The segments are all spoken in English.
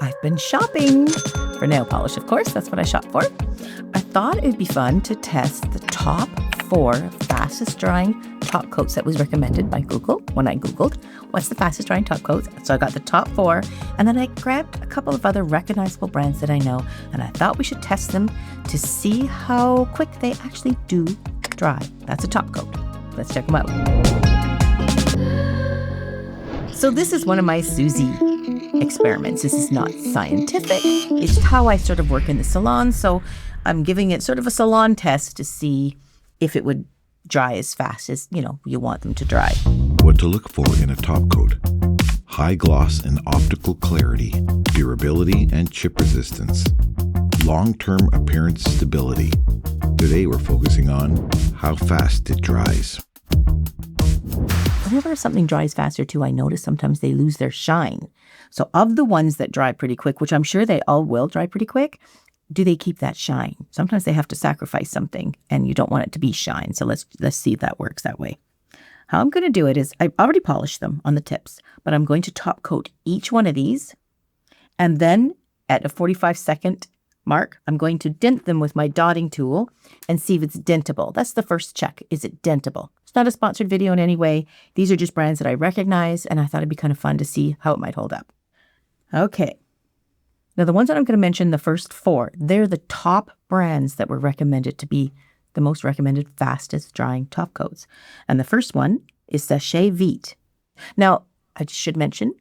I've been shopping for nail polish, of course. That's what I shop for. I thought it would be fun to test the top 4 fastest drying top coats that was recommended by Google when I Googled what's the fastest drying top coats. So I got the top 4, and then I grabbed a couple of other recognizable brands that I know, and I thought we should test them to see how quick they actually do dry. That's a top coat. Let's check them out. So this is one of my Suzie experiments. This is not scientific. It's how I sort of work in the salon. So I'm giving it sort of a salon test to see if it would dry as fast as, you want them to dry. What to look for in a top coat: high gloss and optical clarity, durability and chip resistance, long-term appearance stability. Today we're focusing on how fast it dries. Whenever something dries faster too, I notice sometimes they lose their shine. So of the ones that dry pretty quick, which I'm sure they all will dry pretty quick, do they keep that shine? Sometimes they have to sacrifice something and you don't want it to be shine. So let's see if that works that way. How I'm going to do it is I've already polished them on the tips, but I'm going to top coat each one of these. And then at a 45-second mark, I'm going to dent them with my dotting tool and see if it's dentable. That's the first check. Is it dentable? It's not a sponsored video in any way. These are just brands that I recognize, and I thought it'd be kind of fun to see how it might hold up. Okay. Now, the ones that I'm going to mention, the first 4, they're the top brands that were recommended to be the most recommended fastest drying top coats. And the first one is Seche Vite. Now, I should mention,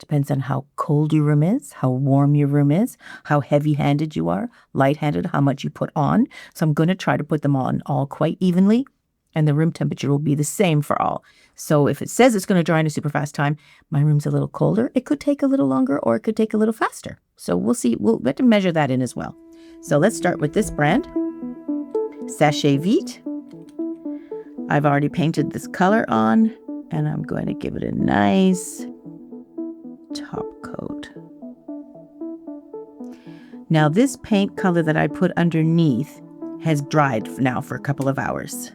depends on how cold your room is, how warm your room is, how heavy-handed you are, light-handed, how much you put on. So I'm going to try to put them on all quite evenly, and the room temperature will be the same for all. So if it says it's going to dry in a super fast time, my room's a little colder. It could take a little longer, or it could take a little faster. So we'll see. We'll have to measure that in as well. So let's start with this brand, Seche Vite. I've already painted this color on, and I'm going to give it a nice top coat. Now this paint color that I put underneath has dried now for a couple of hours.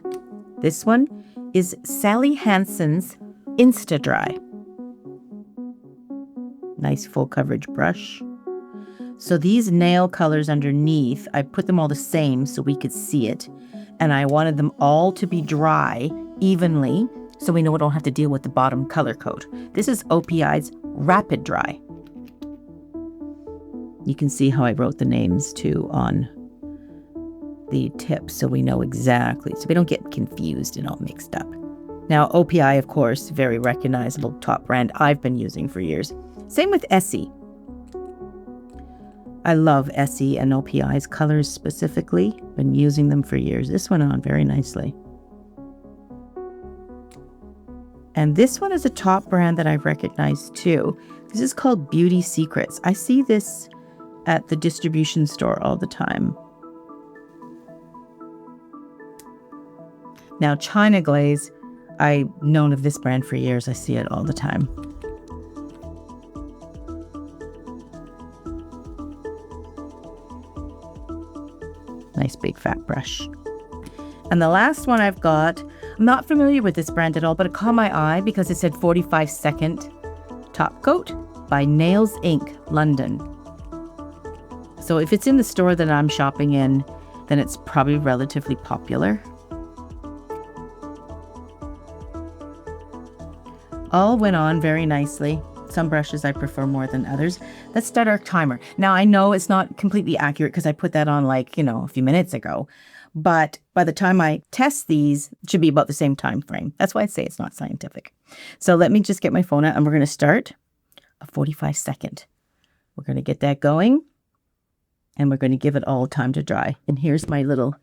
This one is Sally Hansen's Insta-Dri. Nice full coverage brush. So these nail colors underneath, I put them all the same so we could see it. And I wanted them all to be dry evenly so we know we don't have to deal with the bottom color coat. This is OPI's Rapid Dry. You can see how I wrote the names too on the tips so we know exactly, so we don't get confused and all mixed up. Now, OPI, of course, very recognizable top brand I've been using for years. Same with Essie. I love Essie and OPI's colors specifically. Been using them for years. This went on very nicely. And this one is a top brand that I recognize too. This is called Beauty Secrets. I see this at the distribution store all the time. Now, China Glaze, I've known of this brand for years. I see it all the time. Nice big fat brush. And the last one I've got, I'm not familiar with this brand at all, but it caught my eye because it said 45-second top coat by Nails Inc. London. So if it's in the store that I'm shopping in, then it's probably relatively popular. All went on very nicely. Some brushes I prefer more than others. Let's start our timer. Now, I know it's not completely accurate because I put that on a few minutes ago. But by the time I test these, it should be about the same time frame. That's why I say it's not scientific. So let me just get my phone out and we're going to start a 45-second. We're going to get that going and we're going to give it all time to dry. And here's my little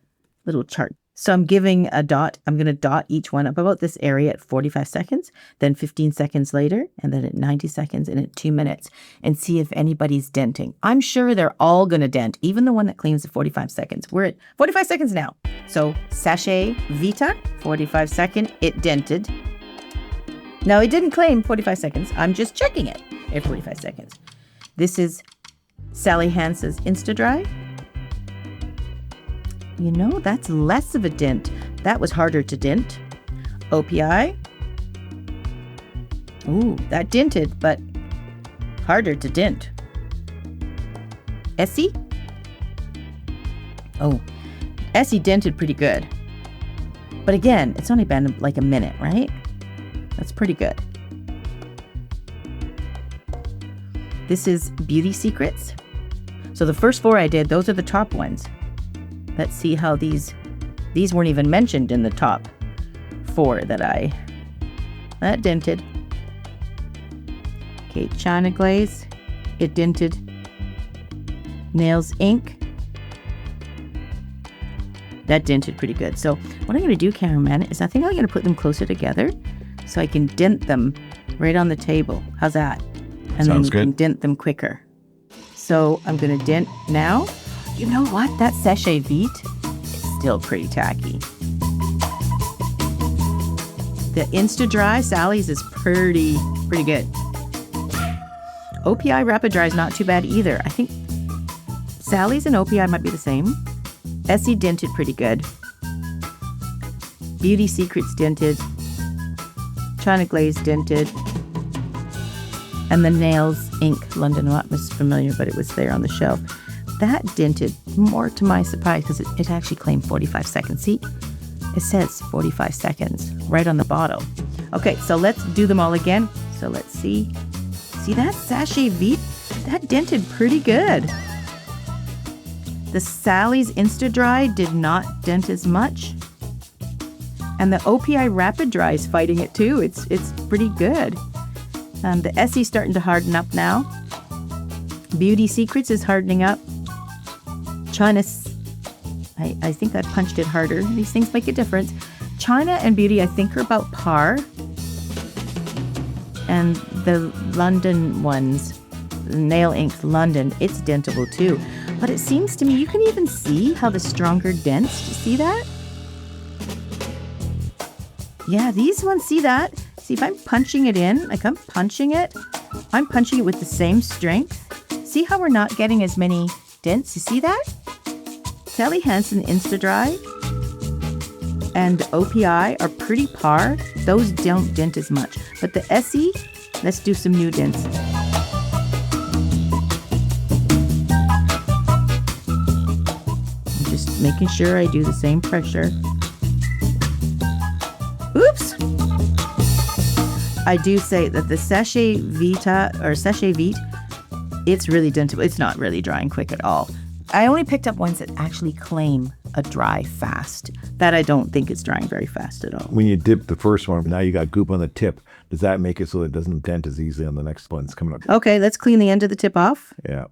chart. So I'm giving a dot. I'm going to dot each one up about this area at 45 seconds, then 15 seconds later, and then at 90 seconds and at 2 minutes, and see if anybody's denting. I'm sure they're all going to dent, even the one that claims the 45 seconds. We're at 45 seconds now. So Seche Vite, 45 second, it dented. Now, it didn't claim 45 seconds. I'm just checking it at 45 seconds. This is Sally Hansen's Insta-Dri. That's less of a dent. That was harder to dent. OPI. Ooh, that dented, but harder to dent. Essie. Oh, Essie dented pretty good. But again, it's only been like a minute, right? That's pretty good. This is Beauty Secrets. So the first 4 I did, those are the top ones. Let's see how these weren't even mentioned in the top 4 that dented. Okay, China Glaze, it dented. Nails Ink, that dented pretty good. So what I'm going to do, Cameraman, is I think I'm going to put them closer together so I can dent them right on the table. How's that? And Sounds then we can good. dent them quicker. So I'm going to dent now. You know what? That Seche Vite is still pretty tacky. The Insta-Dri, Sally's, is pretty good. OPI Rapid Dry is not too bad either. I think Sally's and OPI might be the same. Essie dented pretty good. Beauty Secrets dented. China Glaze dented. And the Nails Ink London, I'm not as familiar, but it was there on the shelf. That dented more to my surprise because it actually claimed 45 seconds. See, it says 45 seconds right on the bottle. Okay, so let's do them all again. So let's see. See that Seche Vite? That dented pretty good. The Sally's Insta-Dri did not dent as much. And the OPI Rapid Dry is fighting it too. It's pretty good. The Essie's starting to harden up now. Beauty Secrets is hardening up. China's, I think I punched it harder. These things make a difference. China and Beauty, I think, are about par. And the London ones, Nail Ink London, it's dentable too. But it seems to me you can even see how the stronger dents, do you see that? Yeah, these ones, see that? See, if I'm punching it in, like I'm punching it with the same strength. See how we're not getting as many dents? You see that? Sally Hansen Insta-Dri and OPI are pretty par. Those don't dent as much. But the Essie, let's do some new dents. I'm just making sure I do the same pressure. Oops! I do say that the Seche Vite, or Seche Vite, it's really dentable. It's not really drying quick at all. I only picked up ones that actually claim a dry fast. That I don't think it's drying very fast at all. When you dip the first one, now you got goop on the tip. Does that make it so it doesn't dent as easily on the next one that's coming up? Okay, let's clean the end of the tip off. Yeah.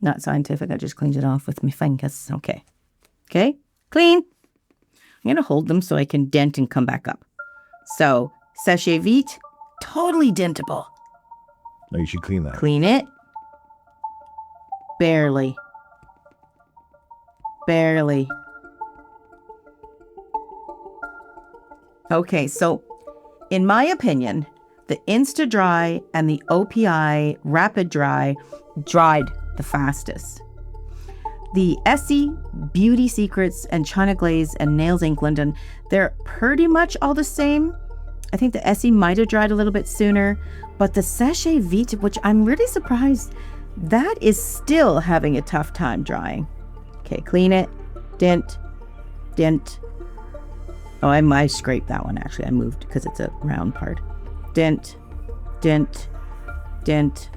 Not scientific, I just cleaned it off with my fingers. Okay. Okay, clean. I'm going to hold them so I can dent and come back up. So, Seche Vite, totally dentable. No, you should clean that. Clean it. Barely. Barely. Okay, so in my opinion, the Insta-Dri and the OPI Rapid Dry dried the fastest. The Essie, Beauty Secrets, and China Glaze and Nails Ink London, they're pretty much all the same. I think the Essie might have dried a little bit sooner, but the Seche Vite, which I'm really surprised, that is still having a tough time drying. Okay, clean it, dent, dent. Oh, I scraped that one actually. I moved because it's a round part. Dent, dent, dent.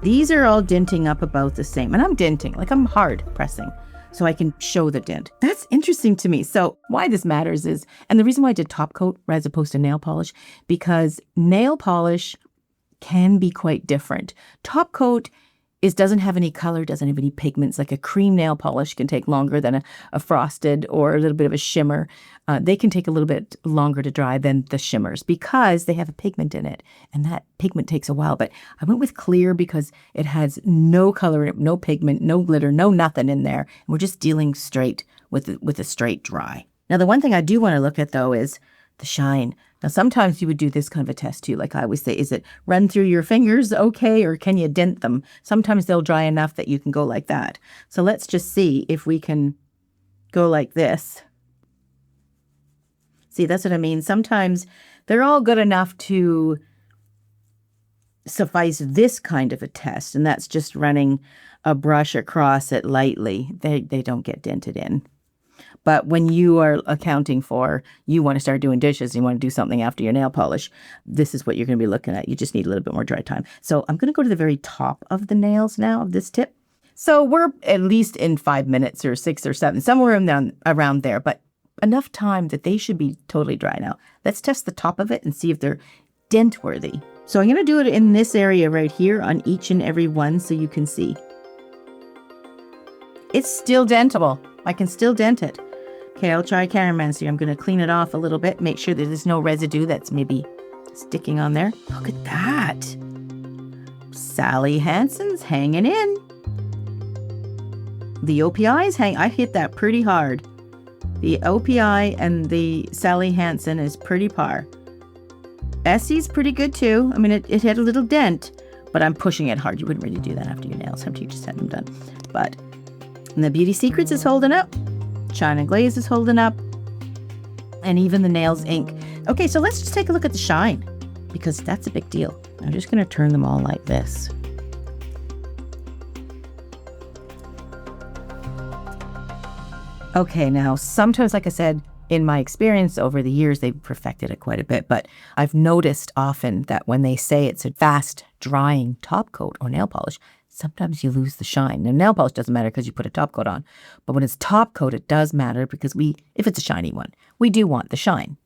These are all denting up about the same. And I'm denting, like I'm hard pressing so I can show the dent. That's interesting to me. So why this matters is, and the reason why I did top coat as opposed to nail polish, because nail polish can be quite different. Top coat doesn't have any color, doesn't have any pigments. Like a cream nail polish can take longer than a frosted or a little bit of a shimmer. They can take a little bit longer to dry than the shimmers because they have a pigment in it. And that pigment takes a while. But I went with clear because it has no color in it, no pigment, no glitter, no nothing in there. And we're just dealing straight with a straight dry. Now, the one thing I do want to look at, though, is the shine. Now, sometimes you would do this kind of a test too. Like I always say, is it run through your fingers okay, or can you dent them? Sometimes they'll dry enough that you can go like that. So let's just see if we can go like this. See, that's what I mean. Sometimes they're all good enough to suffice this kind of a test, and that's just running a brush across it lightly. They don't get dented in. But when you are accounting for, you want to start doing dishes, you want to do something after your nail polish, this is what you're going to be looking at. You just need a little bit more dry time. So I'm going to go to the very top of the nails now of this tip. So we're at least in 5 minutes or 6 or 7, somewhere around there, but enough time that they should be totally dry now. Let's test the top of it and see if they're dent worthy. So I'm going to do it in this area right here on each and every one so you can see. It's still dentable. I can still dent it. Okay, I'll try Cameraman. So I'm going to clean it off a little bit, make sure that there's no residue that's maybe sticking on there. Look at that. Sally Hansen's hanging in. The OPI's I hit that pretty hard. The OPI and the Sally Hansen is pretty par. Essie's pretty good too. I mean, it had a little dent, but I'm pushing it hard. You wouldn't really do that after your nails, after you just had them done. And the Beauty Secrets is holding up. China Glaze is holding up. And even the Nails Ink. Okay, so let's just take a look at the shine, because that's a big deal. I'm just going to turn them all like this. Okay, now sometimes, like I said, in my experience over the years, they've perfected it quite a bit, but I've noticed often that when they say it's a fast drying top coat or nail polish, sometimes you lose the shine. Now, nail polish doesn't matter because you put a top coat on, but when it's top coat, it does matter because if it's a shiny one, we do want the shine.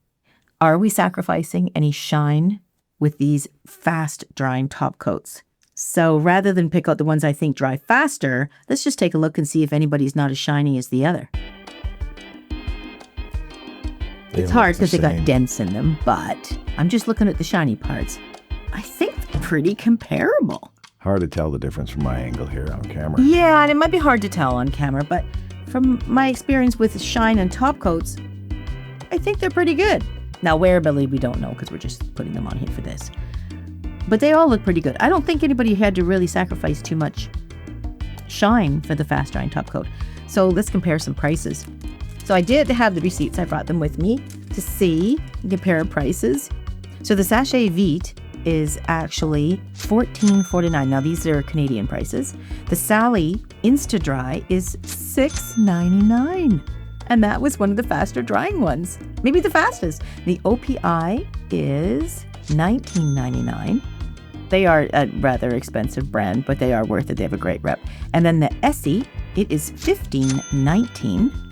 Are we sacrificing any shine with these fast drying top coats? So rather than pick out the ones I think dry faster, let's just take a look and see if anybody's not as shiny as the other. It's hard because they got dents in them, but I'm just looking at the shiny parts. I think they're pretty comparable. Hard to tell the difference from my angle here on camera. Yeah, and it might be hard to tell on camera, but from my experience with shine and top coats, I think they're pretty good. Now, wearability, we don't know because we're just putting them on here for this. But they all look pretty good. I don't think anybody had to really sacrifice too much shine for the fast drying top coat. So let's compare some prices. So I did have the receipts. I brought them with me to see, compare prices. So the Seche Vite is actually $14.49. Now these are Canadian prices. The Sally Insta-Dri is $6.99. And that was one of the faster drying ones. Maybe the fastest. The OPI is $19.99. They are a rather expensive brand, but they are worth it. They have a great rep. And then the Essie, it is $15.19.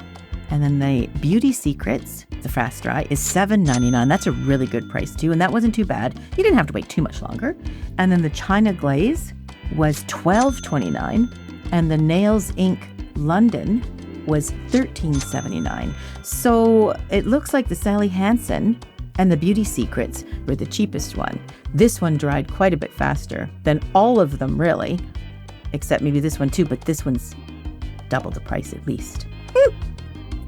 And then the Beauty Secrets, the Fast Dry, is $7.99. That's a really good price too, and that wasn't too bad. You didn't have to wait too much longer. And then the China Glaze was $12.29, and the Nails Ink London was $13.79. So it looks like the Sally Hansen and the Beauty Secrets were the cheapest one. This one dried quite a bit faster than all of them, really, except maybe this one too, but this one's double the price at least. Woo!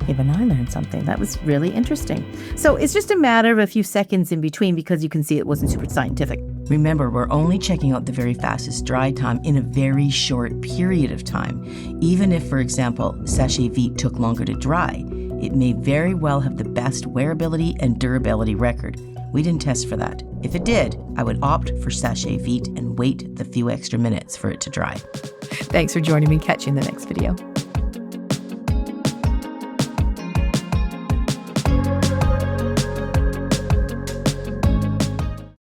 Even I learned something. That was really interesting. So it's just a matter of a few seconds in between because you can see it wasn't super scientific. Remember, we're only checking out the very fastest dry time in a very short period of time. Even if, for example, Seche Vite took longer to dry, it may very well have the best wearability and durability record. We didn't test for that. If it did, I would opt for Seche Vite and wait the few extra minutes for it to dry. Thanks for joining me. Catch you in the next video.